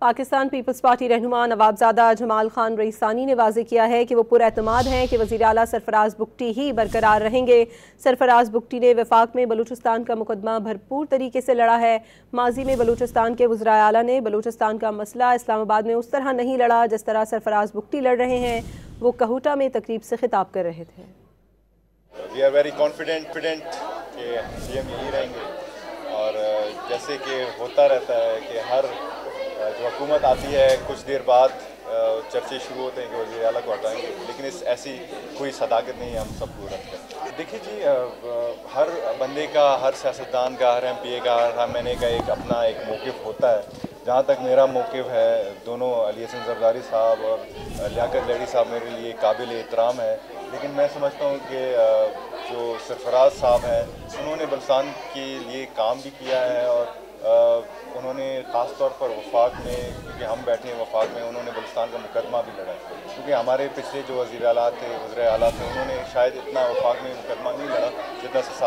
Pakistan peoples party रहनुमा नवाबजादा जमाल खान रईसानी ने वाज़ेह किया है कि वो पुरएतमाद हैं कि वज़ीर आला सरफराज बुगटी ही बरकरार रहेंगे। सरफराज बुगटी ने वफाक में बलूचिस्तान का मुकदमा भरपूर तरीके से लड़ा है। माजी में बलूचिस्तान के वज़ीर आला ने बलूचिस्तान का मसला इस्लामाबाद में उस तरह नहीं लड़ा जिस तरह सरफराज बुगटी लड़ रहे हैं। वो कहूटा में तकरीब से खिताब कर रहे थे। वी आर वेरी कॉन्फिडेंट कि सीएम यही रहेंगे और जैसे कि होता रहता है कि हर जो हुकूमत आती है कुछ देर बाद चर्चे शुरू होते हैं कि वज़ीर आला को हटाएंगे, लेकिन ऐसी कोई सदाकत नहीं है हम सबको रखते हैं। देखिए जी, हर बंदे का, हर सियासतदान का, हर एमपीए का, हर एमएनए का एक अपना एक मौक़िफ़ होता है। जहाँ तक मेरा मौक़िफ़ है, दोनों अली हसन ज़रदारी साहब और लियाकत लड़ी साहब मेरे लिए काबिल एहतराम है, लेकिन मैं समझता हूँ कि जो सरफराज साहब हैं उन्होंने बलूचिस्तान के लिए काम भी किया है और उन्होंने ख़ास तौर पर वफाक में, क्योंकि हम बैठे हैं वफाक में, उन्होंने बलूचिस्तान का मुकदमा भी लड़ा है। क्योंकि हमारे पिछले जो वज़ीर आला थे, उन्होंने शायद इतना वफाक में मुकदमा नहीं लड़ा जितना